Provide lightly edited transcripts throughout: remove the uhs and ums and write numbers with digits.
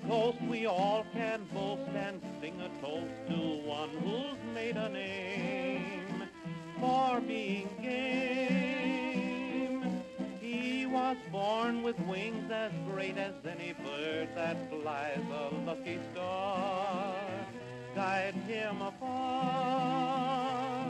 toast we all can boast and sing a toast to one who's made a name for being game. He was born with wings as great as any bird that flies. A lucky star guide him afar.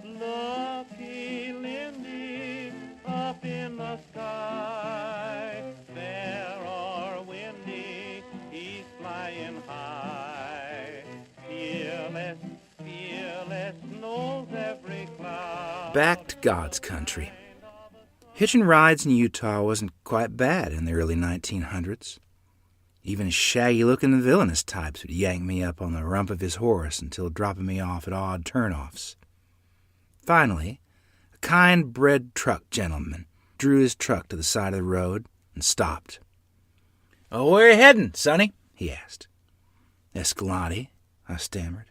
Lucky Lindy up in the sky, fair or windy, he's flying high. Fearless, fearless, knows every cloud. Back to God's country. Hitching rides in Utah wasn't quite bad in the early 1900s. Even shaggy-looking villainous types would yank me up on the rump of his horse until dropping me off at odd turnoffs. Finally, a kind-bred truck gentleman drew his truck to the side of the road and stopped. "Oh, where are you heading, Sonny?" he asked. "Escalante," I stammered.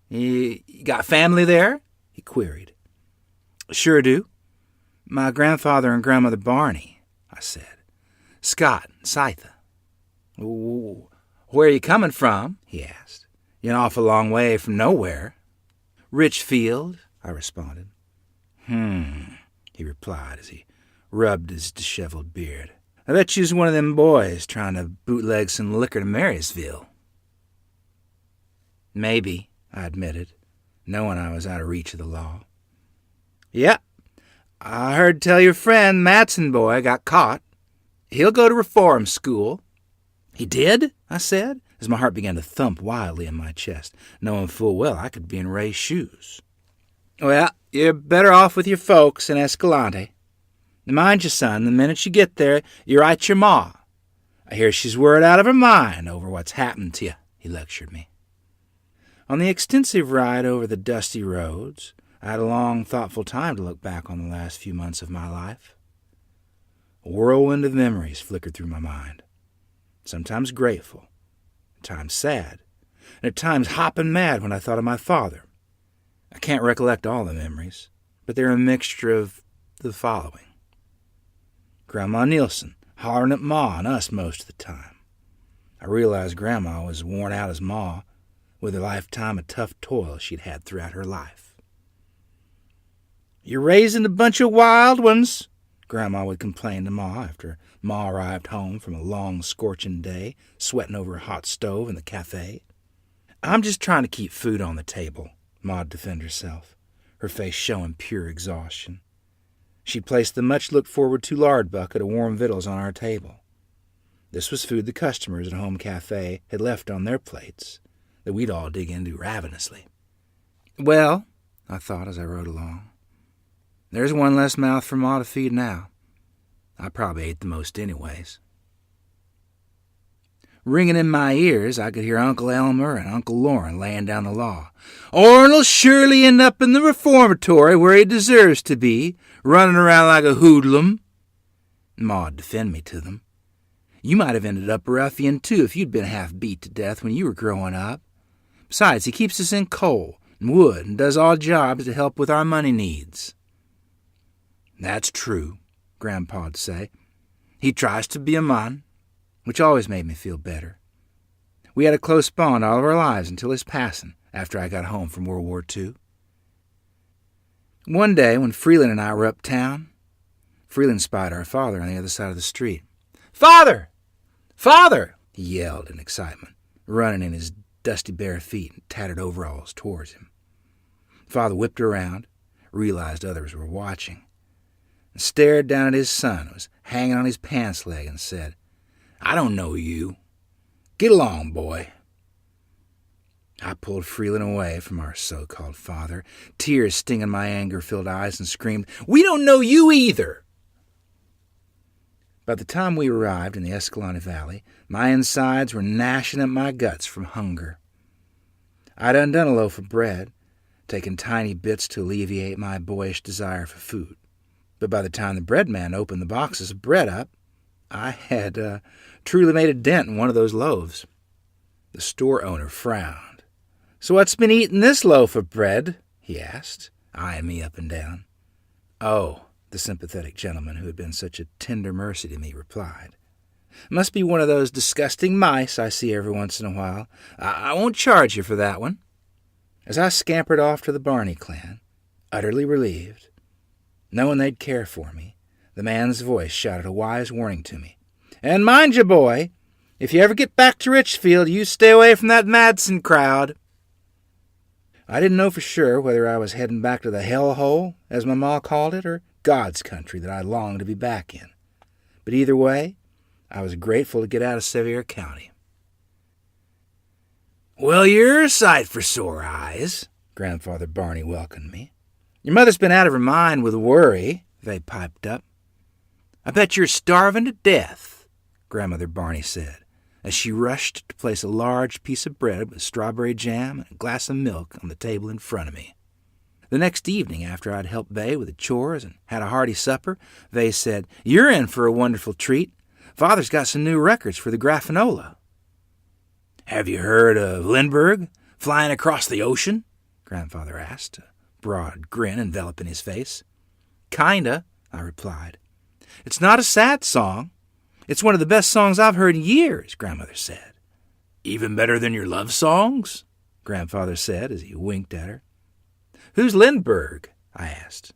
You got family there?" he queried. "Sure do. My grandfather and grandmother Barney," I said. "Scott and Scytha." "Where are you coming from?" he asked. "You're an awful long way from nowhere." "Richfield," I responded. He replied as he rubbed his disheveled beard. "I bet you's one of them boys trying to bootleg some liquor to Marysville." "Maybe," I admitted, knowing I was out of reach of the law. "Yep. I heard tell your friend Matson boy got caught. He'll go to reform school." "He did?" I said, as my heart began to thump wildly in my chest, knowing full well I could be in Ray's shoes. "Well, you're better off with your folks in Escalante. Mind you, son, the minute you get there, you write your ma. I hear she's worried out of her mind over what's happened to you," he lectured me. On the extensive ride over the dusty roads, I had a long, thoughtful time to look back on the last few months of my life. A whirlwind of memories flickered through my mind, sometimes grateful, at times sad, and at times hopping mad when I thought of my father. I can't recollect all the memories, but they're a mixture of the following. Grandma Nielsen hollering at Ma and us most of the time. I realized Grandma was worn out as Ma, with a lifetime of tough toil she'd had throughout her life. "You're raising a bunch of wild ones," Grandma would complain to Ma after Ma arrived home from a long, scorching day, sweating over a hot stove in the cafe. "I'm just trying to keep food on the table," Ma'd defend herself, her face showing pure exhaustion. She placed the much-looked-forward-to lard bucket of warm victuals on our table. This was food the customers at Home Cafe had left on their plates that we'd all dig into ravenously. "Well," I thought as I rode along, "there's one less mouth for Ma to feed now. I probably ate the most anyways." Ringing in my ears, I could hear Uncle Elmer and Uncle Loren laying down the law. "Orn'll surely end up in the reformatory where he deserves to be, running around like a hoodlum." Ma'd defend me to them. "You might have ended up a ruffian, too, if you'd been half beat to death when you were growing up. Besides, he keeps us in coal and wood and does odd jobs to help with our money needs." "That's true," Grandpa'd say. "He tries to be a man," which always made me feel better. We had a close bond all of our lives until his passing after I got home from World War II. One day, when Freeland and I were uptown, Freeland spied our father on the other side of the street. "Father! Father!" he yelled in excitement, running in his dusty bare feet and tattered overalls towards him. Father whipped around, realized others were watching, and stared down at his son who was hanging on his pants leg and said, "I don't know you. Get along, boy." I pulled Freeland away from our so-called father, tears stinging my anger-filled eyes, and screamed, "We don't know you either!" By the time we arrived in the Escalante Valley, my insides were gnashing at my guts from hunger. I'd undone a loaf of bread, taken tiny bits to alleviate my boyish desire for food. But by the time the bread man opened the boxes of bread up, I had truly made a dent in one of those loaves. The store owner frowned. "So what's been eating this loaf of bread?" he asked, eyeing me up and down. "Oh," the sympathetic gentleman who had been such a tender mercy to me replied, Must be one of those disgusting mice I see every once in a while. I won't charge you for that one." As I scampered off to the Barney clan, utterly relieved, knowing they'd care for me, the man's voice shouted a wise warning to me. "And mind you, boy, if you ever get back to Richfield, you stay away from that Madsen crowd." I didn't know for sure whether I was heading back to the hellhole, as my ma called it, or God's country that I longed to be back in. But either way, I was grateful to get out of Sevier County. "Well, you're a sight for sore eyes," Grandfather Barney welcomed me. "Your mother's been out of her mind with worry," they piped up. "I bet you're starving to death," Grandmother Barney said, as she rushed to place a large piece of bread with strawberry jam and a glass of milk on the table in front of me. The next evening, after I'd helped Vay with the chores and had a hearty supper, Vay said, "You're in for a wonderful treat. Father's got some new records for the Graffinola." "Have you heard of Lindbergh flying across the ocean?" Grandfather asked, a broad grin enveloping his face. "Kinda," I replied. "It's not a sad song. It's one of the best songs I've heard in years," Grandmother said. "Even better than your love songs?" Grandfather said as he winked at her. "Who's Lindbergh?" I asked.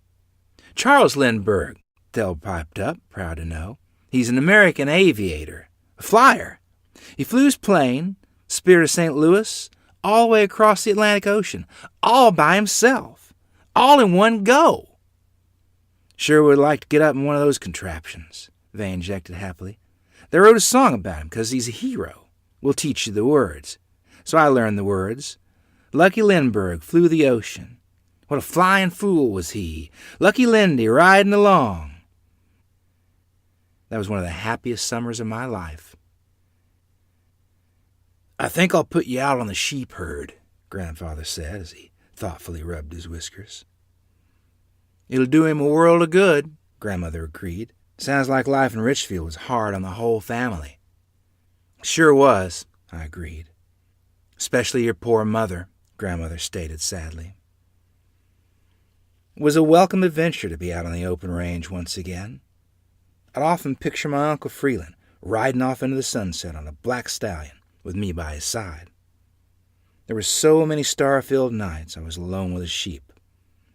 "Charles Lindbergh," Del piped up, proud to know. "He's an American aviator, a flyer. He flew his plane, Spirit of St. Louis, all the way across the Atlantic Ocean, all by himself, all in one go." "Sure would like to get up in one of those contraptions," Vay injected happily. "They wrote a song about him because he's a hero. We'll teach you the words." So I learned the words. "Lucky Lindbergh flew the ocean. What a flying fool was he. Lucky Lindy riding along." That was one of the happiest summers of my life. "I think I'll put you out on the sheep herd," Grandfather said as he thoughtfully rubbed his whiskers. "It'll do him a world of good," Grandmother agreed. "Sounds like life in Richfield was hard on the whole family." "Sure was," I agreed. "Especially your poor mother," Grandmother stated sadly. It was a welcome adventure to be out on the open range once again. I'd often picture my Uncle Freeland riding off into the sunset on a black stallion with me by his side. There were so many star-filled nights I was alone with the sheep,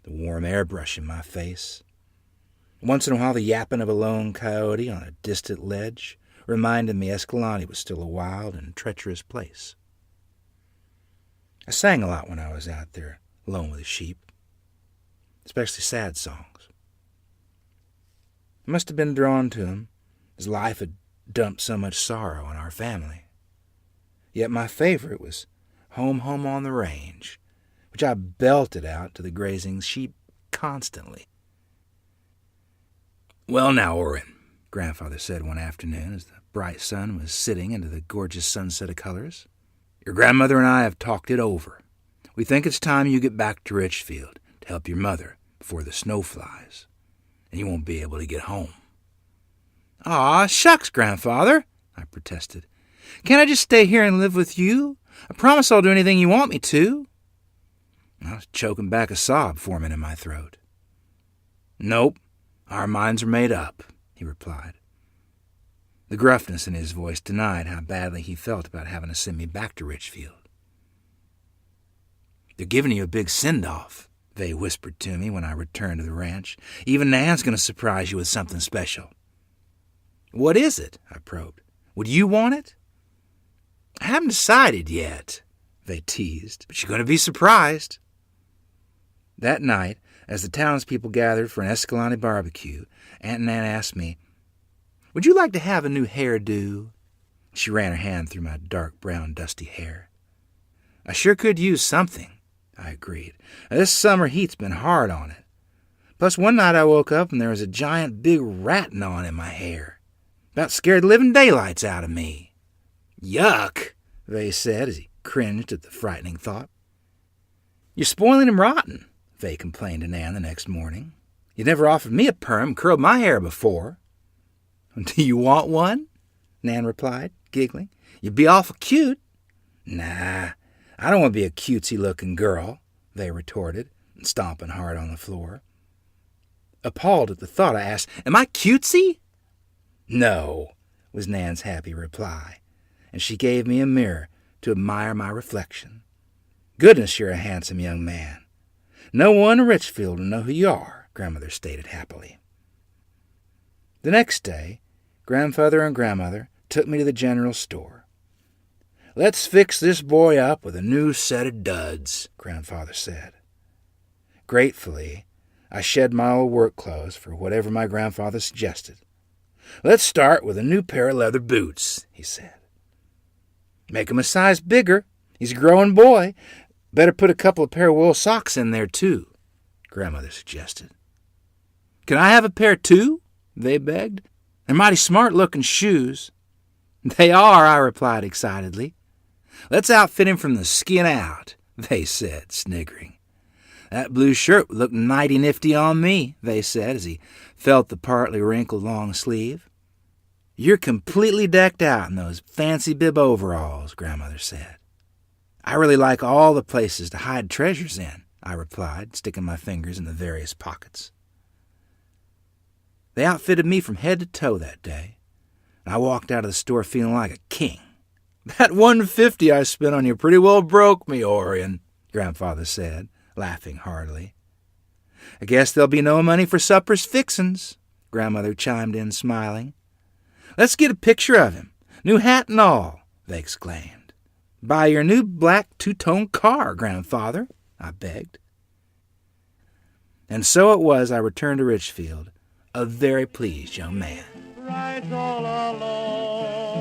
the warm air brushing my face. Once in a while the yapping of a lone coyote on a distant ledge reminded me Escalante was still a wild and treacherous place. I sang a lot when I was out there alone with the sheep, especially sad songs. I must have been drawn to him, as life had dumped so much sorrow on our family. Yet my favorite was Home, Home on the Range, which I belted out to the grazing sheep constantly. "Well now, Orrin," Grandfather said one afternoon as the bright sun was sitting into the gorgeous sunset of colors, "your grandmother and I have talked it over. We think it's time you get back to Richfield to help your mother before the snow flies, and you won't be able to get home." "Aw, shucks, Grandfather," I protested. "Can't I just stay here and live with you? I promise I'll do anything you want me to." I was choking back a sob forming in my throat. "Nope, our minds are made up," he replied. The gruffness in his voice denied how badly he felt about having to send me back to Richfield. "They're giving you a big send-off," Vay whispered to me when I returned to the ranch. "Even Nan's going to surprise you with something special." "What is it?" I probed. "Would you want it?" "I haven't decided yet," Vay teased, "but you're going to be surprised." That night, as the townspeople gathered for an Escalante barbecue, Aunt Nan asked me, "Would you like to have a new hairdo?" She ran her hand through my dark brown dusty hair. "I sure could use something," I agreed. "This summer heat's been hard on it. Plus one night I woke up and there was a giant big rat gnawing in my hair. About scared the living daylights out of me." "Yuck," Vay said as he cringed at the frightening thought. "You're spoiling him rotten," Vay complained to Nan the next morning. "You never offered me a perm and curled my hair before." "Do you want one?" Nan replied, giggling. "You'd be awful cute." "Nah, I don't want to be a cutesy-looking girl," Vay retorted, stomping hard on the floor. Appalled at the thought, I asked, "Am I cutesy?" "No. was Nan's happy reply, and she gave me a mirror to admire my reflection. Goodness, you're a handsome young man. No one in Richfield will know who you are, Grandmother stated happily. The next day, Grandfather and Grandmother took me to the general store. Let's fix this boy up with a new set of duds, Grandfather said. Gratefully, I shed my old work clothes for whatever my grandfather suggested. Let's start with a new pair of leather boots, he said. Make him a size bigger. He's a growing boy. Better put a couple of pair of wool socks in there, too, Grandmother suggested. Can I have a pair, too? They begged. They're mighty smart-looking shoes. They are, I replied excitedly. Let's outfit him from the skin out, they said, sniggering. That blue shirt would look mighty nifty on me, they said as he felt the partly wrinkled long sleeve. You're completely decked out in those fancy bib overalls, Grandmother said. I really like all the places to hide treasures in, I replied, sticking my fingers in the various pockets. They outfitted me from head to toe that day, and I walked out of the store feeling like a king. That $150 I spent on you pretty well broke me, Orion, Grandfather said, laughing heartily. I guess there'll be no money for supper's fixin's, Grandmother chimed in, smiling. Let's get a picture of him, new hat and all, they exclaimed. Buy your new black two-tone car, Grandfather, I begged. And so it was I returned to Richfield, a very pleased young man. Rides all alone.